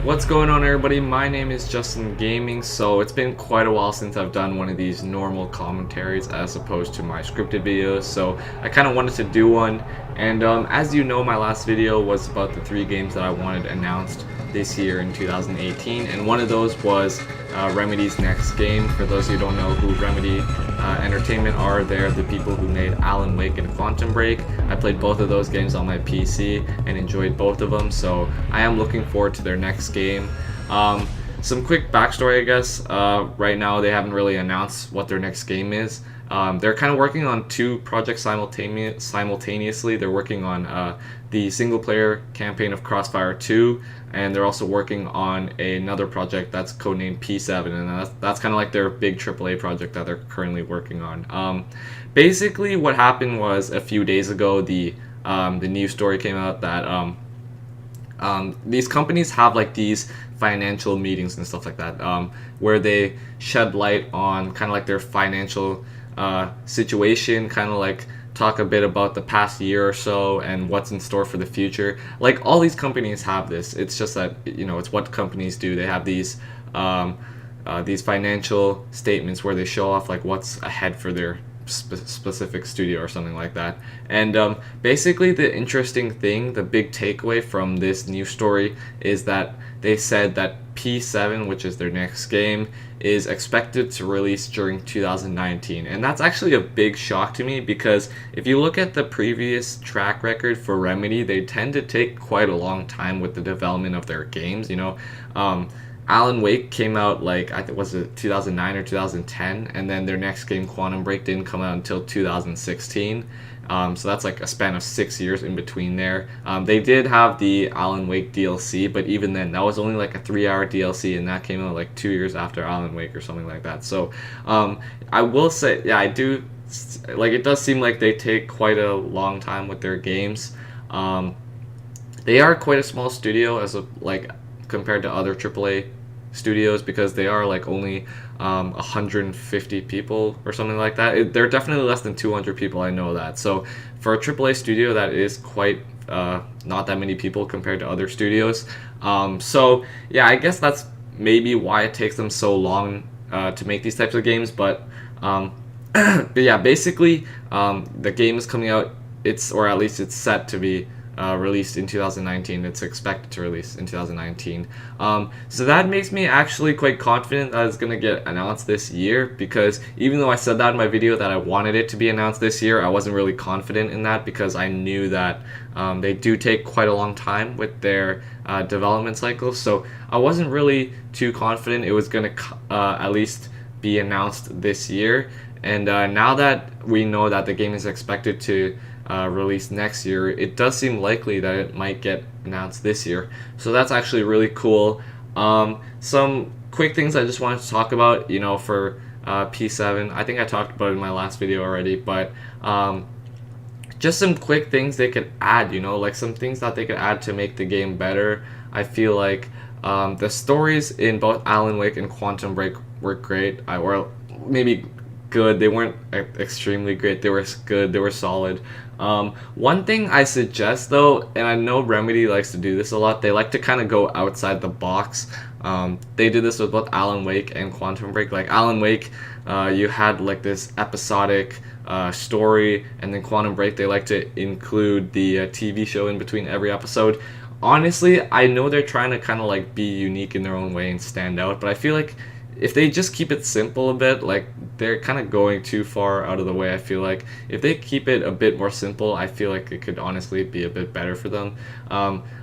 What's going on, everybody? My name is Justin Gaming. So it's been quite a while since I've done one of these normal commentaries as opposed to my scripted videos, so I kind of wanted to do one. And as you know, my last video was about the 3 games that I wanted announced this year in 2018, and one of those was Remedy's next game. For those who don't know who Remedy Entertainment are, they're the people who made Alan Wake and Quantum Break. I played both of those games on my PC and enjoyed both of them, so I am looking forward to their next game. Some quick backstory, I guess. Right now, they haven't really announced what their next game is. They're kind of working on 2 projects simultaneously. They're working on the single-player campaign of Crossfire 2, and they're also working on another project that's codenamed P7, and that's kind of like their big AAA project that they're currently working on. Basically, what happened was a few days ago, the news story came out that these companies have like these financial meetings and stuff like that, where they shed light on kind of like their financial situation, kind of like talk a bit about the past year or so and what's in store for the future. Like, all these companies have this. It's just that, it's what companies do. They have these financial statements where they show off like what's ahead for their specific studio or something like that. And basically, the interesting thing, the big takeaway from this news story is that they said that P7, which is their next game, is expected to release during 2019. And that's actually a big shock to me, because if you look at the previous track record for Remedy, they tend to take quite a long time with the development of their games. Alan Wake came out, like, I think, was it 2009 or 2010, and then their next game, Quantum Break, didn't come out until 2016. So that's like a span of 6 years in between there. They did have the Alan Wake DLC, but even then, that was only like a 3-hour DLC, and that came out like 2 years after Alan Wake or something like that. So I will say, yeah, I do, like, it does seem like they take quite a long time with their games. They are quite a small studio compared to other AAA studios, because they are like only 150 people or something like that. They're definitely less than 200 people, I know that. So for a AAA studio, that is quite not that many people compared to other studios. So yeah, I guess that's maybe why it takes them so long to make these types of games. But but yeah, basically, the game is coming out. Or at least it's set to be released in 2019. It's expected to release in 2019. So that makes me actually quite confident that it's going to get announced this year, because even though I said that in my video that I wanted it to be announced this year, I wasn't really confident in that, because I knew that they do take quite a long time with their development cycles. So I wasn't really too confident it was going to at least be announced this year. And now that we know that the game is expected to release next year, it does seem likely that it might get announced this year. So that's actually really cool. Some quick things I just wanted to talk about, for P7. I think I talked about it in my last video already, but just some quick things they could add, like some things that they could add to make the game better. I feel like the stories in both Alan Wake and Quantum Break were great, or maybe good. They weren't extremely great. They were good. They were solid. One thing I suggest, though, and I know Remedy likes to do this a lot, they like to kind of go outside the box. They did this with both Alan Wake and Quantum Break. Like Alan Wake, you had like this episodic story, and then Quantum Break, they like to include the TV show in between every episode. Honestly, I know they're trying to kind of like be unique in their own way and stand out, but I feel like if they just keep it simple a bit, like, they're kind of going too far out of the way. I feel like if they keep it a bit more simple, I feel like it could honestly be a bit better for them.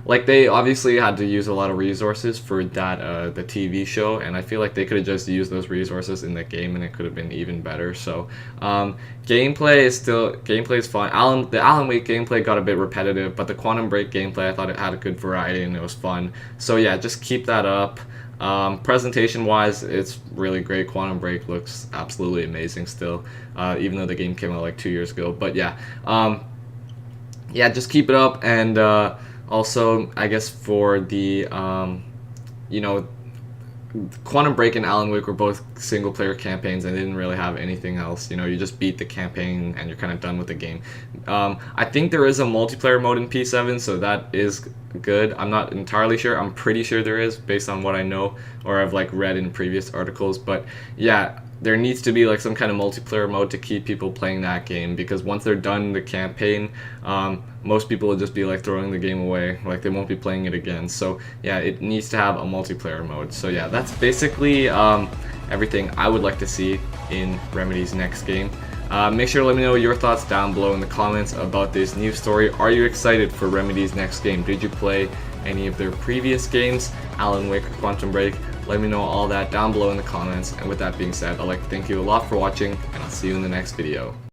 Like, they obviously had to use a lot of resources for that the TV show, and I feel like they could have just used those resources in the game, and it could have been even better. So gameplay is fun. The Alan Wake gameplay got a bit repetitive, but the Quantum Break gameplay, I thought it had a good variety and it was fun. So yeah, just keep that up. Presentation wise, it's really great. Quantum Break looks absolutely amazing still, even though the game came out like 2 years ago. But yeah, just keep it up. And also, I guess for the Quantum Break and Alan Wake were both single player campaigns and they didn't really have anything else. You just beat the campaign and you're kind of done with the game. I think there is a multiplayer mode in P7, so that is good. I'm not entirely sure. I'm pretty sure there is based on what I know or I've read in previous articles. But yeah, there needs to be some kind of multiplayer mode to keep people playing that game, because once they're done the campaign, most people will just be throwing the game away, they won't be playing it again. So yeah, it needs to have a multiplayer mode. So yeah, that's basically everything I would like to see in Remedy's next game. Make sure to let me know your thoughts down below in the comments about this new story. Are you excited for Remedy's next game? Did you play any of their previous games, Alan Wake or Quantum Break? Let me know all that down below in the comments. And with that being said, I'd like to thank you a lot for watching, and I'll see you in the next video.